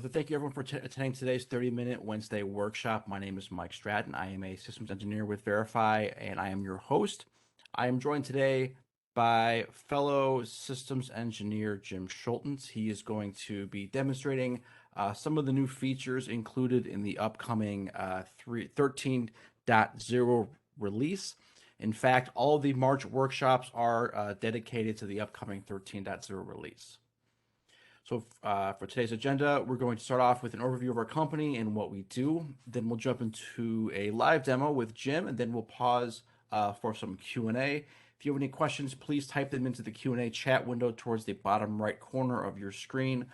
So thank you everyone for attending today's 30-minute Wednesday workshop. My name is Mike Stratton. I am a systems engineer with Verify, and I am your host. I am joined today by fellow systems engineer Jim Schultens. He is going to be demonstrating some of the new features included in the upcoming 13.0 release. In fact, all of the March workshops are dedicated to the upcoming 13.0 release. So for today's agenda, we're going to start off with an overview of our company and what we do. Then we'll jump into a live demo with Jim, and then we'll pause for some Q&A. If you have any questions, please type them into the Q&A chat window towards the bottom right corner of your screen.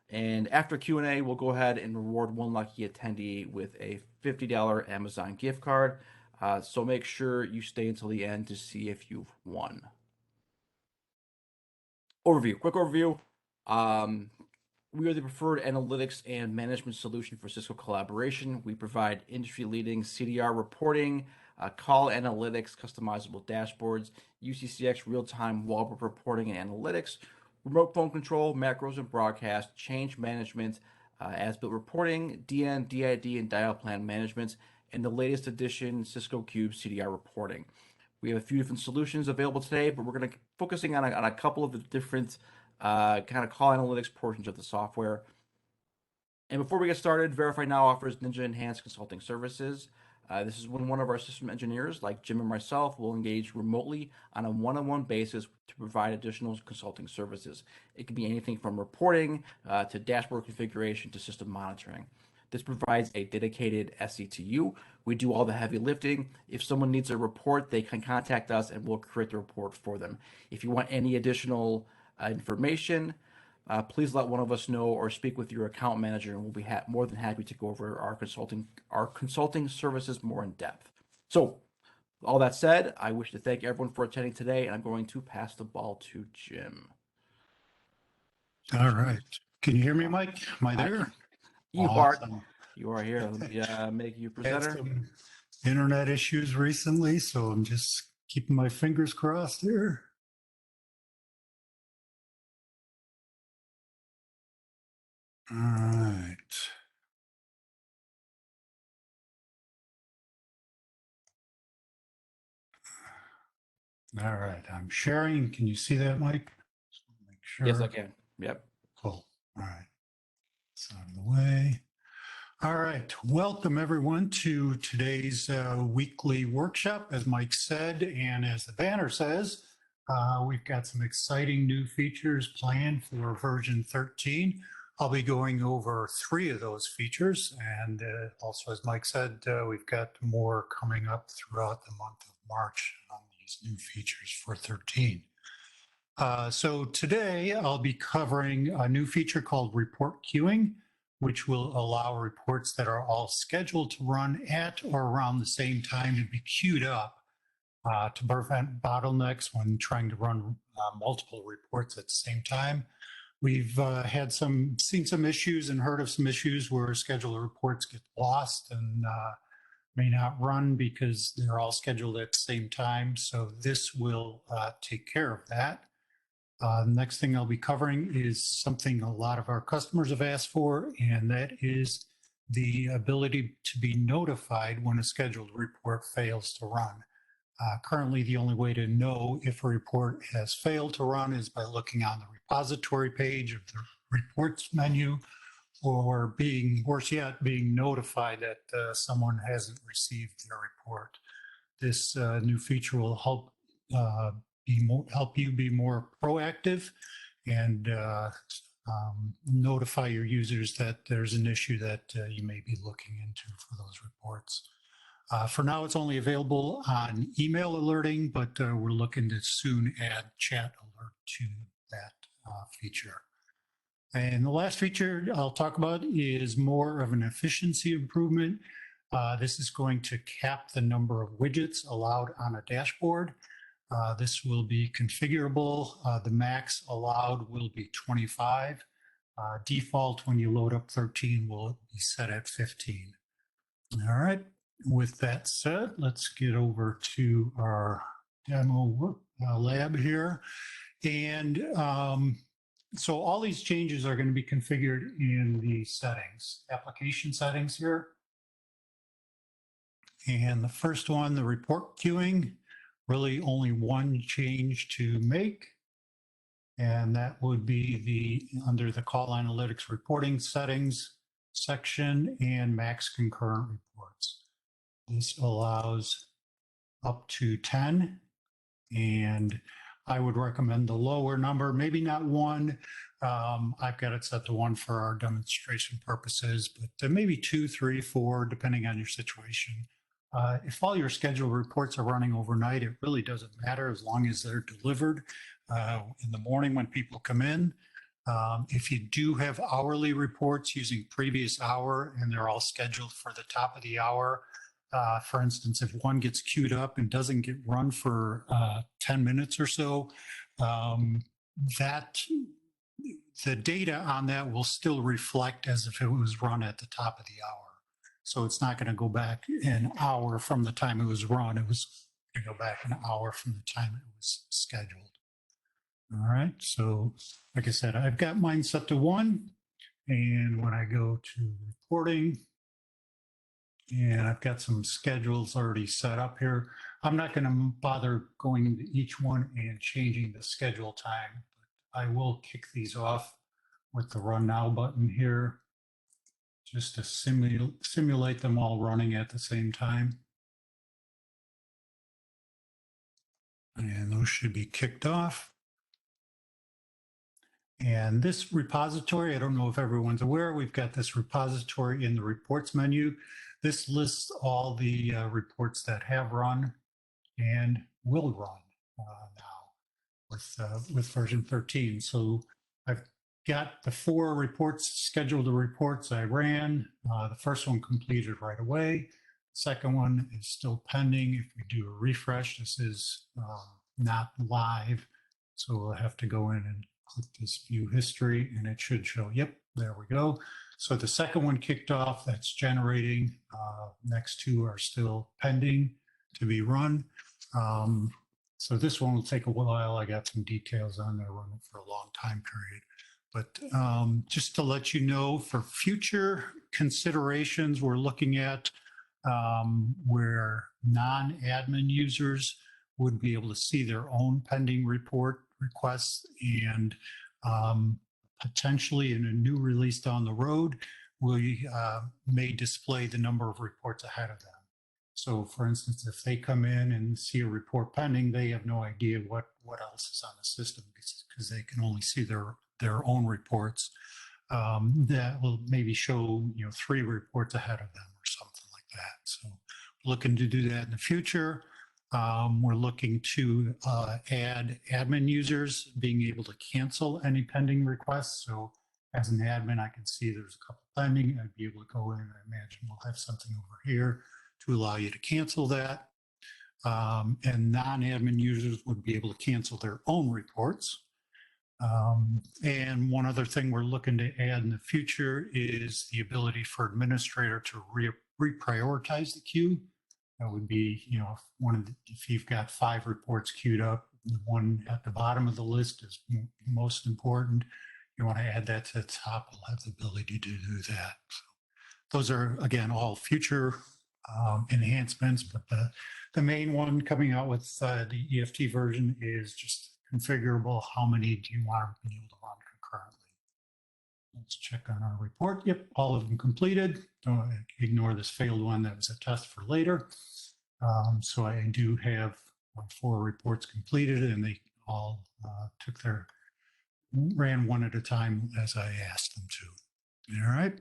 And after Q&A, we'll go ahead and reward one lucky attendee with a $50 Amazon gift card. So make sure you stay until the end to see if you've won. Quick overview. We are the preferred analytics and management solution for Cisco collaboration. We provide industry-leading CDR reporting, call analytics, customizable dashboards, UCCX real-time wallboard reporting and analytics, remote phone control, macros and broadcast, change management, as-built reporting, DN, DID, and dial plan management, and the latest edition Cisco Cube CDR reporting. We have a few different solutions available today, but we're going to be focusing on a couple of the different kind of call analytics portions of the software. And before we get started, Verify now offers Ninja Enhanced Consulting Services. This is when one of our system engineers, like Jim and myself, will engage remotely on a one-on-one basis to provide additional consulting services. It can be anything from reporting to dashboard configuration to system monitoring. This provides a dedicated SE to you. We do all the heavy lifting. If someone needs a report, they can contact us and we'll create the report for them. If you want any additional information, please let one of us know or speak with your account manager, and we'll be more than happy to go over our consulting services more in depth. So, all that said, I wish to thank everyone for attending today, and I'm going to pass the ball to Jim. All right. Can you hear me, Mike? Am I there? You are here. Let me make you presenter. Had some internet issues recently, so I'm just keeping my fingers crossed here. All right. All right. I'm sharing. Can you see that, Mike? Make sure. Yes, I can. Yep. Cool. All right. It's out of the way. All right. Welcome, everyone, to today's weekly workshop. As Mike said, and as the banner says, we've got some exciting new features planned for version 13. I'll be going over 3 of those features, and also, as Mike said, we've got more coming up throughout the month of March on these new features for 13. So today I'll be covering a new feature called report queuing, which will allow reports that are all scheduled to run at or around the same time to be queued up to prevent bottlenecks when trying to run multiple reports at the same time. We've seen some issues and heard of some issues where scheduled reports get lost and may not run because they're all scheduled at the same time. So this will take care of that. Next thing I'll be covering is something a lot of our customers have asked for, and that is the ability to be notified when a scheduled report fails to run. Currently, the only way to know if a report has failed to run is by looking on the repository page of the reports menu, or worse yet, being notified that someone hasn't received their report. This new feature will help you be more proactive and notify your users that there's an issue that you may be looking into for those reports. For now, it's only available on email alerting, but we're looking to soon add chat alert to that feature. And the last feature I'll talk about is more of an efficiency improvement. This is going to cap the number of widgets allowed on a dashboard. This will be configurable. The max allowed will be 25. Default when you load up 13 will be set at 15. All right. With that said, let's get over to our demo lab here. And So all these changes are going to be configured in the settings, application settings here. And the first one, the report queuing, really only one change to make. And that would be under the call analytics reporting settings section and max concurrent reports. This allows up to 10, and I would recommend the lower number, maybe not 1. I've got it set to 1 for our demonstration purposes, but maybe 2, 3, 4, depending on your situation. If all your scheduled reports are running overnight, it really doesn't matter as long as they're delivered in the morning when people come in. If you do have hourly reports using previous hour and they're all scheduled for the top of the hour, for instance, if one gets queued up and doesn't get run for 10 minutes or so, that the data on that will still reflect as if it was run at the top of the hour. So it's not going to go back an hour from the time it was run. It was going to go back an hour from the time it was scheduled. All right. So like I said, I've got mine set to 1. And when I go to reporting, and I've got some schedules already set up here. I'm not going to bother going into each one and changing the schedule time. But I will kick these off with the Run Now button here, just to simulate them all running at the same time. And those should be kicked off. And this repository, I don't know if everyone's aware, we've got this repository in the reports menu. This lists all the reports that have run and will run now with version 13. So I've got the 4 reports, scheduled reports I ran. The first one completed right away. Second one is still pending. If we do a refresh, this is not live. So we'll have to go in and click this view history and it should show, yep, there we go. So the second one kicked off, that's generating. Next 2 are still pending to be run. So this one will take a while. I got some details on there running for a long time period. But just to let you know, for future considerations, we're looking at where non-admin users would be able to see their own pending report requests, and potentially in a new release down the road, we may display the number of reports ahead of them. So for instance, if they come in and see a report pending, they have no idea what else is on the system because they can only see their own reports. That will maybe show 3 reports ahead of them or something like that. So looking to do that in the future. We're looking to add admin users being able to cancel any pending requests. So as an admin, I can see there's a couple pending. I'd be able to go in and I imagine we'll have something over here to allow you to cancel that. And non-admin users would be able to cancel their own reports. And one other thing we're looking to add in the future is the ability for administrator to reprioritize the queue. That would be, if you've got 5 reports queued up, the one at the bottom of the list is most important. You want to add that to the top, we'll have the ability to do that. So those are, again, all future enhancements, but the main one coming out with the EFT version is just configurable. How many do you want to be able to run concurrently? Let's check on our report. Yep, all of them completed. Don't ignore this failed one. That was a test for later. So I do have 4 reports completed, and they all ran one at a time as I asked them to. All right.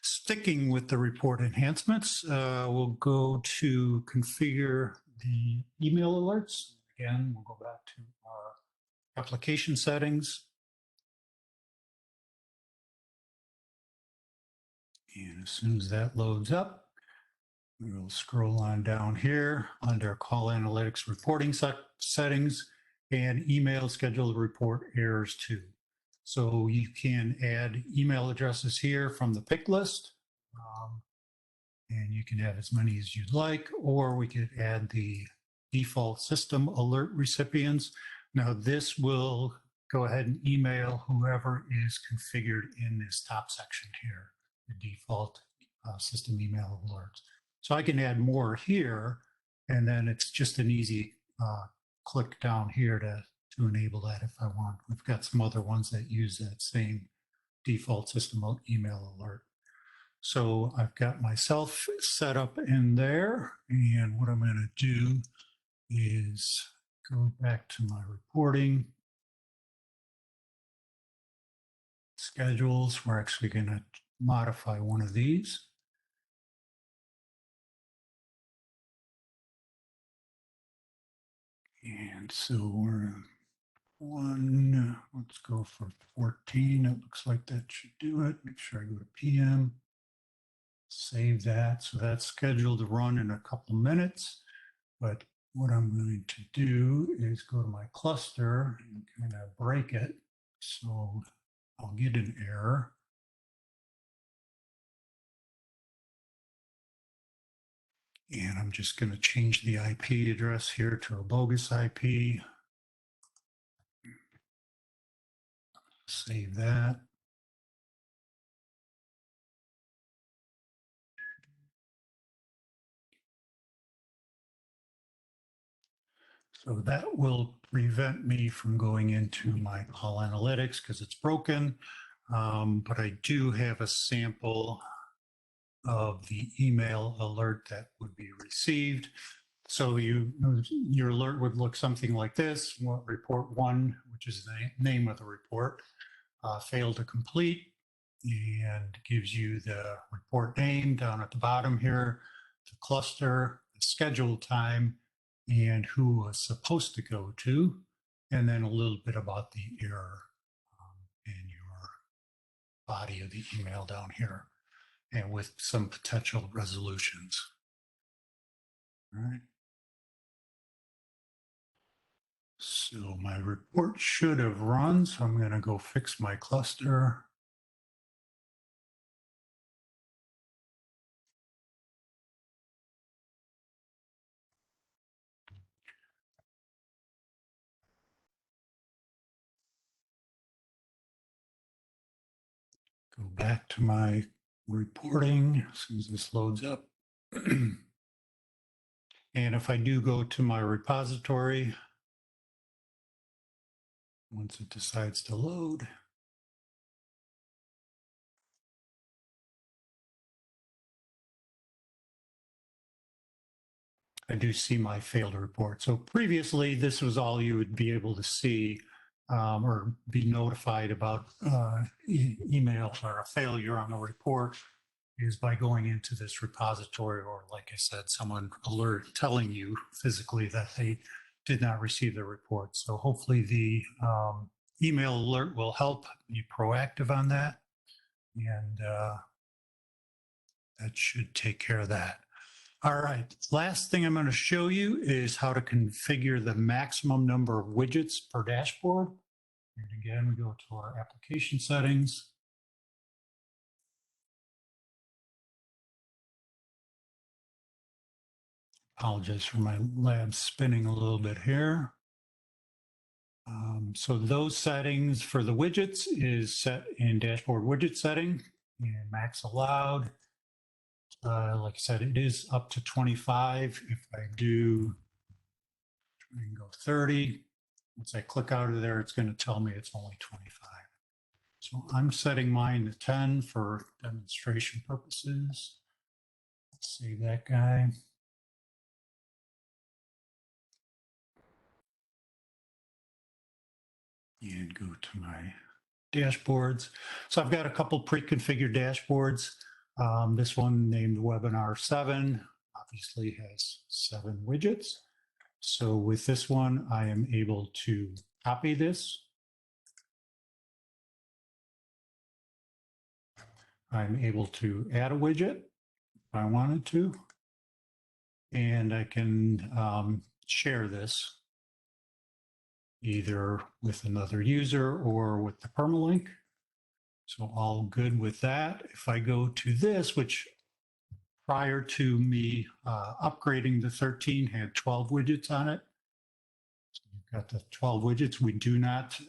Sticking with the report enhancements, we'll go to configure the email alerts. Again, we'll go back to our application settings. And as soon as that loads up, we'll scroll on down here under call analytics reporting settings and email scheduled report errors too. So you can add email addresses here from the pick list, and you can have as many as you'd like, or we could add the default system alert recipients. Now this will go ahead and email whoever is configured in this top section here, the default system email alerts. So I can add more here, and then it's just an easy click down here to enable that if I want. We've got some other ones that use that same default system email alert. So I've got myself set up in there, and what I'm going to do is go back to my reporting schedules. We're actually going to modify one of these. And so we're let's go for 14. It looks like that should do it. Make sure I go to PM. Save that. So that's scheduled to run in a couple minutes. But what I'm going to do is go to my cluster and kind of break it. So I'll get an error. And I'm just going to change the IP address here to a bogus IP. Save that. So that will prevent me from going into my call analytics because it's broken. But I do have a sample of the email alert that would be received. So your alert would look something like this. Report 1, which is the name of the report, failed to complete, and gives you the report name down at the bottom here, the cluster, the schedule time, and who was supposed to go to, and then a little bit about the error in your body of the email down here, and with some potential resolutions. All right. So my report should have run, so I'm going to go fix my cluster. Go back to my reporting as soon as this loads up. And if I do go to my repository, once it decides to load, I do see my failed report. So previously, this was all you would be able to see or be notified about email or a failure on a report is by going into this repository, or like I said, someone telling you physically that they did not receive the report. So hopefully the email alert will help be proactive on that. And that should take care of that. All right, last thing I'm going to show you is how to configure the maximum number of widgets per dashboard. And again, we go to our application settings. Apologize for my lab spinning a little bit here. So those settings for the widgets is set in dashboard widget setting and max allowed. Like I said, it is up to 25. If I do try and go 30, once I click out of there, it's going to tell me it's only 25. So I'm setting mine to 10 for demonstration purposes. Let's save that guy. And go to my dashboards. So I've got a couple pre-configured dashboards. This one named Webinar 7 obviously has 7 widgets. So with this one, I am able to copy this. I'm able to add a widget if I wanted to. And I can share this either with another user or with the permalink. So all good with that. If I go to this, which prior to me upgrading the 13 had 12 widgets on it. So you've got the 12 widgets. We do not,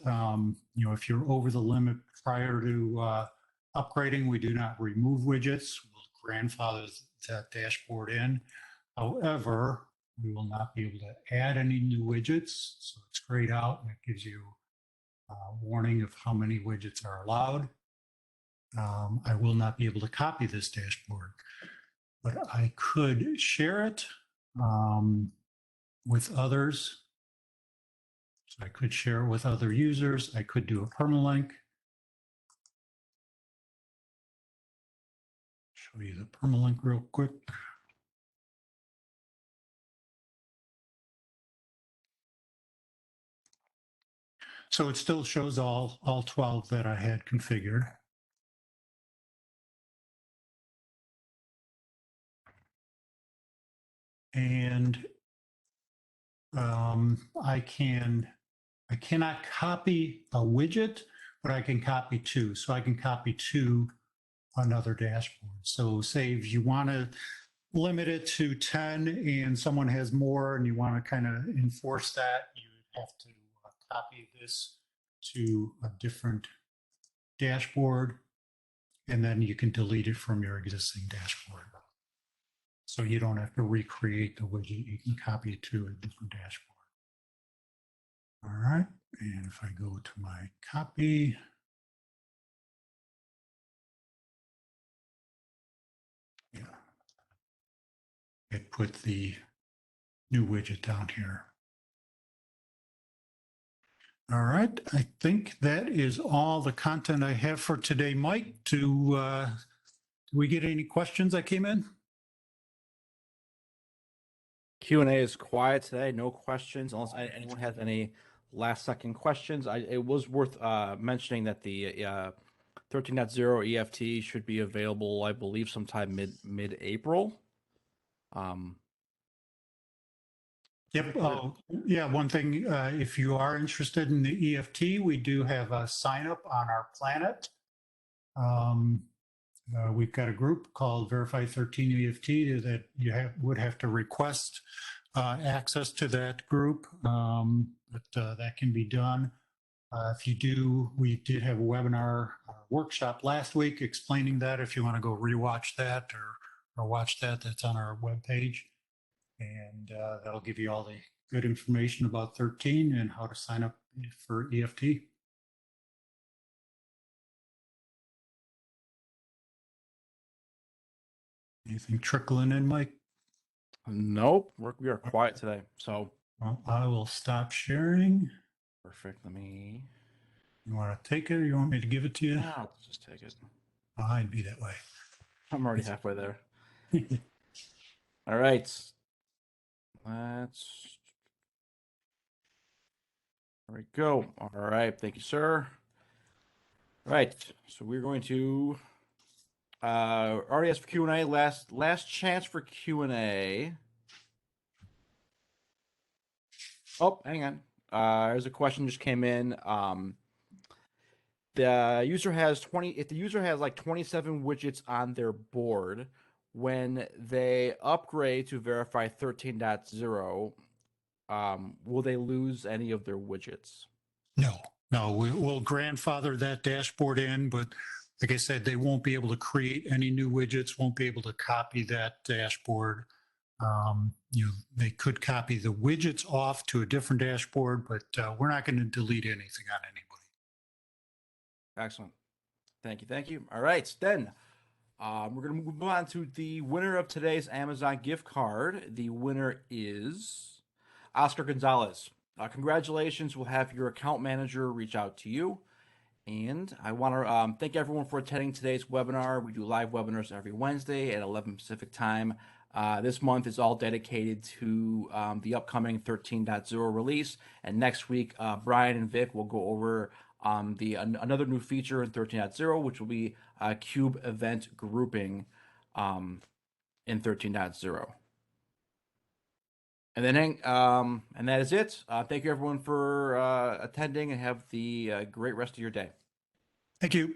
if you're over the limit prior to upgrading, we do not remove widgets. We'll grandfather that dashboard in. However, we will not be able to add any new widgets. So it's grayed out and it gives you a warning of how many widgets are allowed. I will not be able to copy this dashboard, but I could share it with others. So I could share it with other users. I could do a permalink. Show you the permalink real quick. So it still shows all 12 that I had configured. And I cannot copy a widget, but I can copy two. So I can copy to another dashboard. So say if you want to limit it to 10 and someone has more and you want to kind of enforce that, you have to copy this to a different dashboard, and then you can delete it from your existing dashboard. So you don't have to recreate the widget. You can copy it to a different dashboard. All right. And if I go to my copy, yeah, it put the new widget down here. All right. I think that is all the content I have for today. Mike, do we get any questions that came in? Q&A is quiet today. No questions unless anyone has any last second questions. It was worth mentioning that the 13.0 EFT should be available, I believe, sometime mid-April. Yep. Oh, yeah. One thing, if you are interested in the EFT, we do have a sign up on our Planet. We've got a group called Verify 13 EFT that you would have to request access to that group, but that can be done. If you do, we did have a webinar workshop last week explaining that. If you want to go rewatch that or watch that, that's on our webpage. And that'll give you all the good information about 13 and how to sign up for EFT. Anything trickling in, Mike? Nope, we are quiet today. So, well, I will stop sharing. Perfect. Let me. You want to take it, or you want me to give it to you? No, I'll just take it. I'd be that way. I'm already halfway there. All right. There we go. All right. Thank you, sir. All right. So we're going to already asked for Q&A. Last chance for Q&A. Oh, hang on. There's a question just came in. The user has if the user has like 27 widgets on their board, when they upgrade to Verify 13.0, will they lose any of their widgets? No, we'll grandfather that dashboard in, but like I said, they won't be able to create any new widgets, won't be able to copy that dashboard. They could copy the widgets off to a different dashboard, but we're not going to delete anything on anybody. Excellent. Thank you. Thank you. All right, then we're going to move on to the winner of today's Amazon gift card. The winner is Oscar Gonzalez. Congratulations. We'll have your account manager reach out to you. And I want to thank everyone for attending today's webinar. We do live webinars every Wednesday at 11 Pacific time. This month is all dedicated to the upcoming 13.0 release. And next week, Brian and Vic will go over another new feature in 13.0, which will be cube event grouping in 13.0. And then, and that is it. Thank you everyone for attending, and have the great rest of your day. Thank you.